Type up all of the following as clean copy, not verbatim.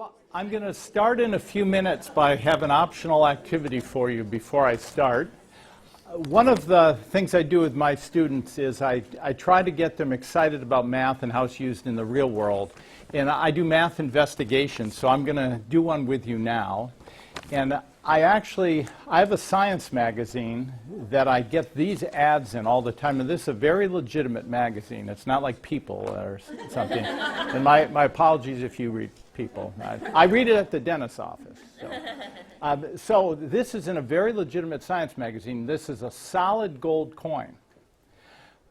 So I'm going to start in a few minutes, but I have an optional activity for you before I start. One of the things I do with my students is I try to get them excited about math and how it's used in the real world. And I do math investigations, so I'm going to do one with you now. And I have a science magazine that I get these ads in all the time, and this is a very legitimate magazine. It's not like People or something. And my apologies if you read People. I read it at the dentist's office. So this is in a very legitimate science magazine. This is a solid gold coin.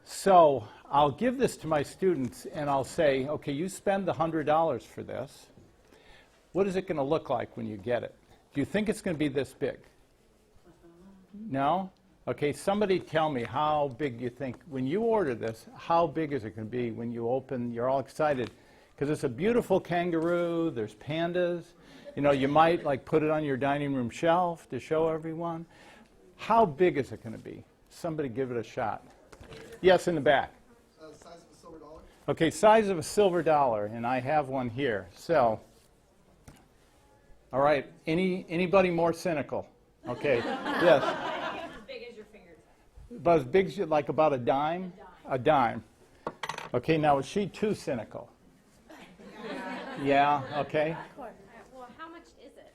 So I'll give this to my students, and I'll say, okay, you spend the $100 for this. What is it going to look like when you get it? Do you think it's going to be this big? No? Okay, somebody tell me how big you think, when you order this, how big is it going to be when you open, you're all excited, because it's a beautiful kangaroo, there's pandas, you know, you might like put it on your dining room shelf to show everyone. How big is it going to be? Somebody give it a shot. Yes, in the back. Size of a silver dollar? Okay, size of a silver dollar, and I have one here. So, all right, anybody more cynical? Okay, yes. As big as your fingers. About as big as like about a dime? A dime. Okay, now is she too cynical? Yeah, okay. Well, how much is it?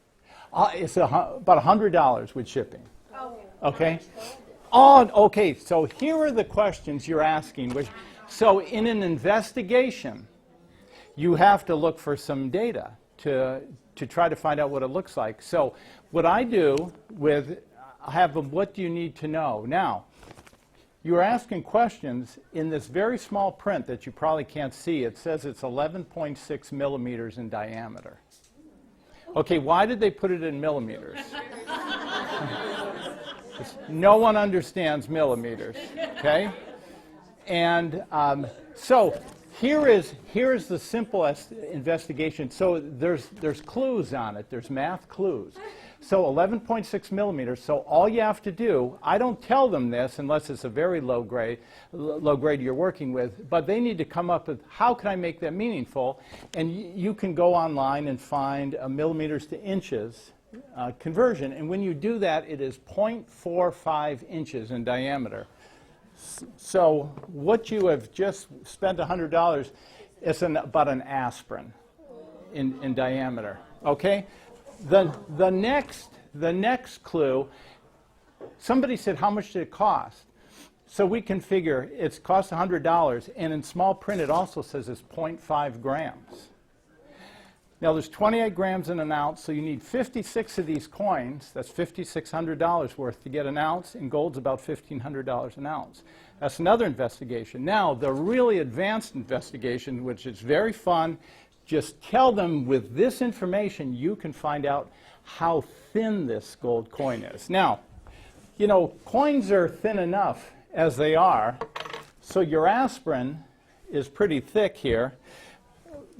It's about $100 with shipping. Okay. Okay? Oh, okay, so here are the questions you're asking. So in an investigation, you have to look for some data to try to find out what it looks like. So what I do I have them, what do you need to know? Now, you're asking questions in this very small print that you probably can't see. It says it's 11.6 millimeters in diameter. Okay, why did they put it in millimeters? No one understands millimeters, okay? And so here is the simplest investigation. So there's clues on it. There's math clues. So 11.6 millimeters. So all you have to do, I don't tell them this unless it's a very low grade you're working with, but they need to come up with how can I make that meaningful? And you can go online and find a millimeters to inches conversion. And when you do that, it is 0.45 inches in diameter. So what you have just spent $100 is about an aspirin in diameter. Okay? The next clue, somebody said, how much did it cost? So we can figure it's cost $100, and in small print it also says it's 0.5 grams. Now there's 28 grams in an ounce, so you need 56 of these coins. That's $5,600 worth to get an ounce, and gold's about $1,500 an ounce. That's another investigation. Now, the really advanced investigation, which is very fun, just tell them with this information you can find out how thin this gold coin is. Now, you know, coins are thin enough as they are, so your aspirin is pretty thick here.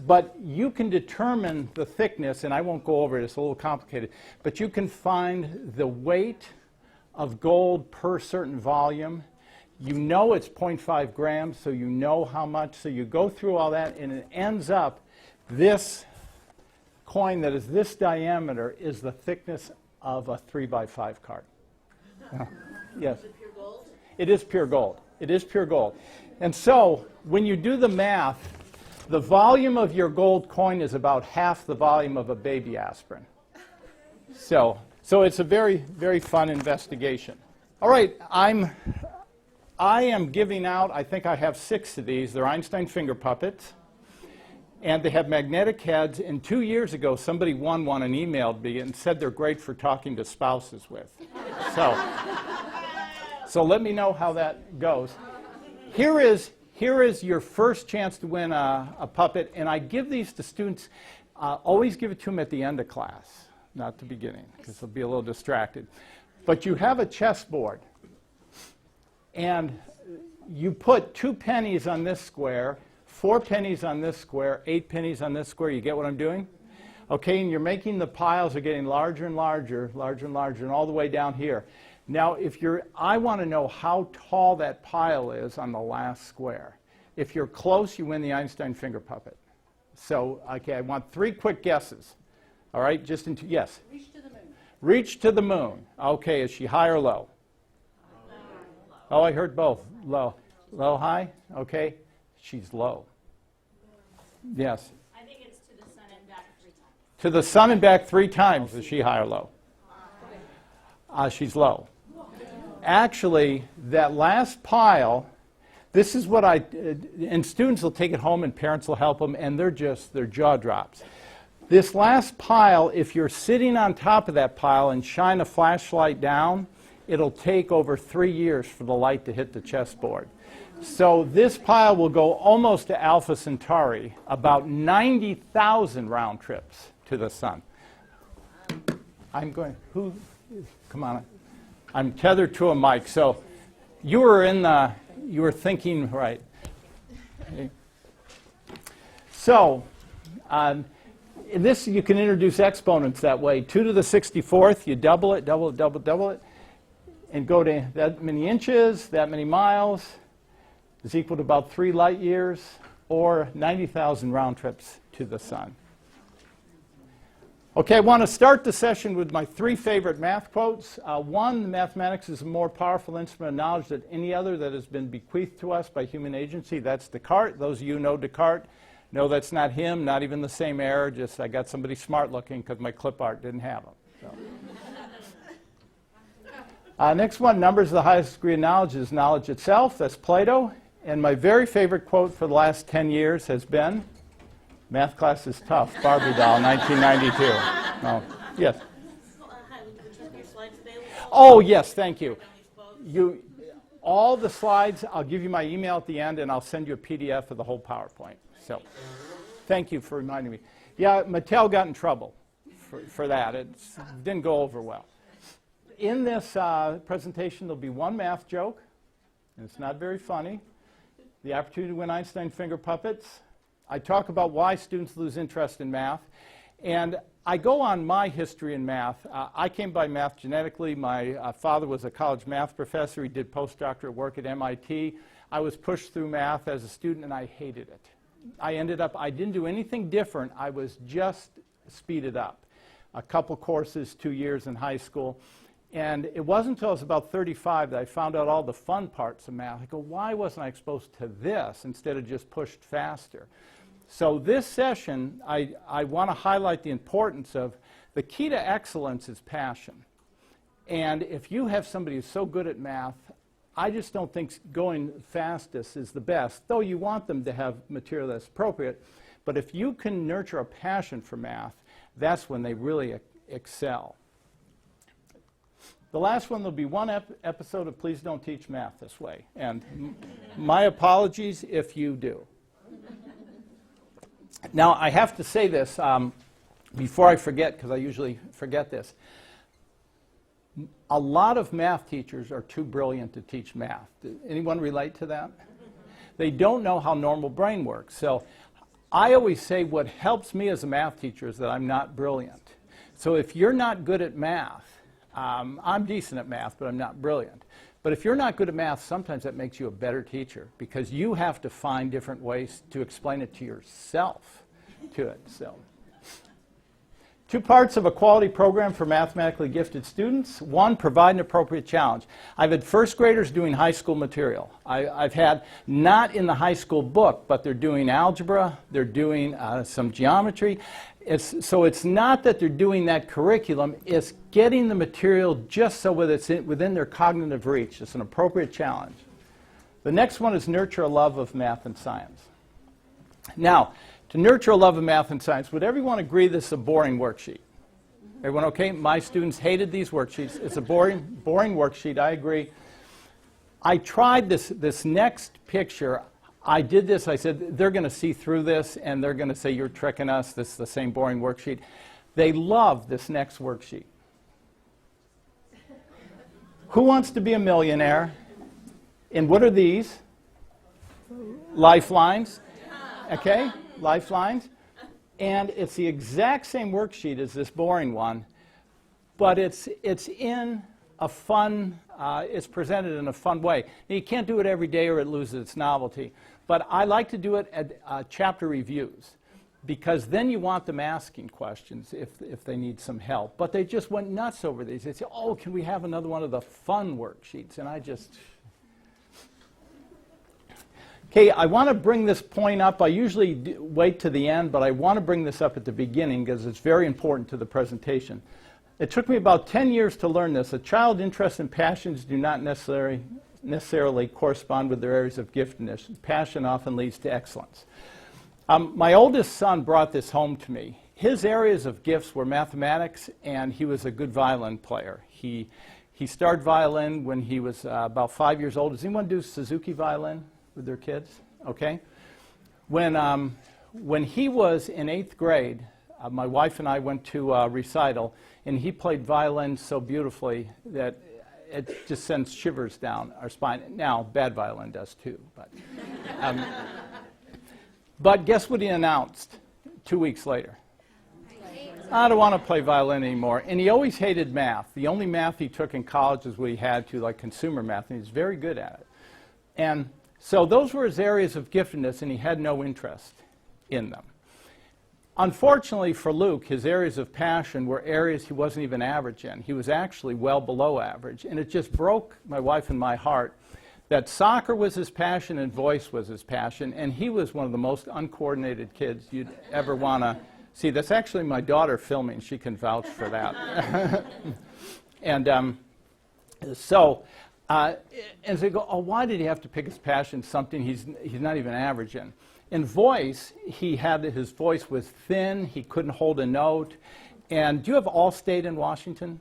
But you can determine the thickness, and I won't go over it, it's a little complicated, but you can find the weight of gold per certain volume. You know it's 0.5 grams, so you know how much. So you go through all that, and it ends up, this coin that is this diameter is the thickness of a 3x5 card. Yes? Is it pure gold? It is pure gold. It is pure gold. And so when you do the math, the volume of your gold coin is about half the volume of a baby aspirin. So it's a very, very fun investigation. All right, I am giving out, I think I have 6 of these. They're Einstein finger puppets. And they have magnetic heads. And 2 years ago, somebody won one and emailed me and said they're great for talking to spouses with. So let me know how that goes. Here is your first chance to win a puppet, and I give these to students. Always give it to them at the end of class, not the beginning, because they'll be a little distracted. But you have a chessboard, and you put 2 pennies on this square, 4 pennies on this square, 8 pennies on this square. You get what I'm doing? Okay, and you're making the piles are getting larger and larger, larger and larger, and all the way down here. Now, I want to know how tall that pile is on the last square. If you're close, you win the Einstein finger puppet. So, okay, I want 3 quick guesses. All right, just into, yes. Reach to the moon. Reach to the moon. Okay, is she high or low? Oh, I heard both. Low. Low, high? Okay. She's low. Yes. I think it's to the sun and back 3 times. To the sun and back 3 times. Is she high or low? She's low. Actually, that last pile, this is what and students will take it home and parents will help them, and their jaw drops. This last pile, if you're sitting on top of that pile and shine a flashlight down, it'll take over 3 years for the light to hit the chessboard. So this pile will go almost to Alpha Centauri, about 90,000 round trips to the sun. I'm going, come on. I'm tethered to a mic, so you were thinking right. Okay. So, this, you can introduce exponents that way. 2 to the 64th, you double it, double it, and go to that many inches, that many miles, is equal to about 3 light years, or 90,000 round trips to the sun. Okay, I want to start the session with my 3 favorite math quotes. One, mathematics is a more powerful instrument of knowledge than any other that has been bequeathed to us by human agency. That's Descartes. Those of you who know Descartes, no, that's not him, not even the same error, just I got somebody smart looking because my clip art didn't have him. So. Next one, numbers of the highest degree of knowledge is knowledge itself. That's Plato. And my very favorite quote for the last 10 years has been, math class is tough, Barbie doll, 1992. Oh, yes. Hi, would you your slides available? Oh, yes, thank you. All the slides, I'll give you my email at the end, and I'll send you a PDF of the whole PowerPoint. So, thank you for reminding me. Yeah, Mattel got in trouble for that. It didn't go over well. In this presentation, there'll be one math joke, and it's not very funny. The opportunity to win Einstein finger puppets. I talk about why students lose interest in math. And I go on my history in math. I came by math genetically. My father was a college math professor. He did postdoctorate work at MIT. I was pushed through math as a student, and I hated it. I didn't do anything different. I was just speeded up. A couple courses, 2 years in high school. And it wasn't until I was about 35 that I found out all the fun parts of math. I go, why wasn't I exposed to this instead of just pushed faster? So this session, I want to highlight the importance of the key to excellence is passion. And if you have somebody who's so good at math, I just don't think going fastest is the best, though you want them to have material that's appropriate. But if you can nurture a passion for math, that's when they really excel. The last one, there'll be one episode of Please Don't Teach Math This Way. And my apologies if you do. Now, I have to say this before I forget, because I usually forget this. A lot of math teachers are too brilliant to teach math. Does anyone relate to that? They don't know how normal brain works. So I always say what helps me as a math teacher is that I'm not brilliant. So if you're not good at math, I'm decent at math, but I'm not brilliant. But if you're not good at math, sometimes that makes you a better teacher because you have to find different ways to explain it to yourself. So, 2 parts of a quality program for mathematically gifted students. 1, provide an appropriate challenge. I've had first graders doing high school material. I've had not in the high school book, but they're doing algebra, they're doing some geometry. So it's not that they're doing that curriculum, it's getting the material just so it's within their cognitive reach. It's an appropriate challenge. The next one is nurture a love of math and science. Now, to nurture a love of math and science, would everyone agree this is a boring worksheet? Everyone okay? My students hated these worksheets. It's a boring worksheet, I agree. I tried this next picture. I did this, I said, they're going to see through this, and they're going to say, you're tricking us, this is the same boring worksheet. They love this next worksheet. Who wants to be a millionaire? And what are these? Lifelines. Okay, lifelines. And it's the exact same worksheet as this boring one, but it's in a fun, it's presented in a fun way. Now, you can't do it every day or it loses its novelty, but I like to do it at chapter reviews. because then you want them asking questions if they need some help. But they just went nuts over these. They say, oh, can we have another one of the fun worksheets? And I just... Okay, I want to bring this point up. I usually wait to the end, but I want to bring this up at the beginning because it's very important to the presentation. It took me about 10 years to learn this. A child's interests and passions do not necessarily correspond with their areas of giftedness. Passion often leads to excellence. My oldest son brought this home to me. His areas of gifts were mathematics, and he was a good violin player. He started violin when he was about 5 years old. Does anyone do Suzuki violin with their kids? Okay. When he was in 8th grade, my wife and I went to a recital, and he played violin so beautifully that it just sends shivers down our spine. Now, bad violin does too. But guess what he announced 2 weeks later? I don't want to play violin anymore. And he always hated math. The only math he took in college was what he had to, like consumer math, and he's very good at it. And so those were his areas of giftedness, and he had no interest in them. Unfortunately for Luke, his areas of passion were areas he wasn't even average in. He was actually well below average, and it just broke my wife and my heart that soccer was his passion and voice was his passion, and he was one of the most uncoordinated kids you'd ever want to see. That's actually my daughter filming. She can vouch for that. And so they go, oh, why did he have to pick his passion, something he's not even average in? In voice, his voice was thin, he couldn't hold a note. And do you have Allstate in Washington?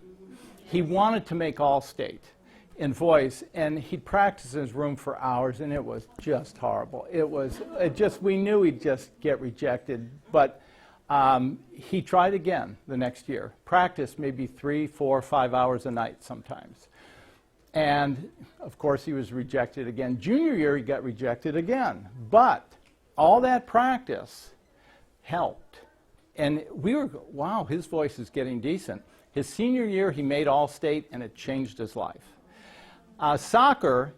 He wanted to make Allstate in voice, and he'd practice in his room for hours, and it was just horrible. We knew he'd just get rejected, but he tried again the next year. Practiced maybe 3, 4, 5 hours a night sometimes. And, of course, he was rejected again. Junior year, he got rejected again. But all that practice helped. And we were, wow, his voice is getting decent. His senior year, he made All-State, and it changed his life. Soccer,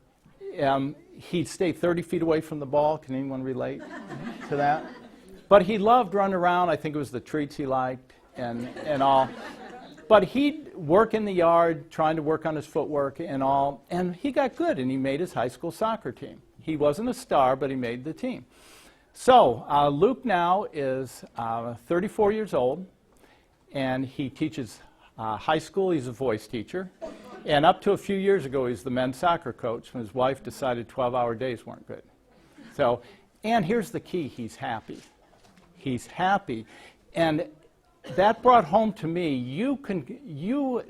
he'd stay 30 feet away from the ball. Can anyone relate to that? But he loved running around. I think it was the treats he liked and all. But he'd work in the yard, trying to work on his footwork and all, and he got good, and he made his high school soccer team. He wasn't a star, but he made the team. So Luke now is 34 years old, and he teaches high school. He's a voice teacher. And up to a few years ago, he was the men's soccer coach when his wife decided 12-hour days weren't good. So, and here's the key, he's happy. He's happy. And that brought home to me, you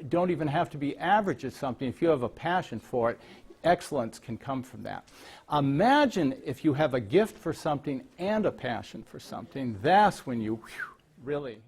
don't even have to be average at something. If you have a passion for it, excellence can come from that. Imagine if you have a gift for something and a passion for something. That's when you really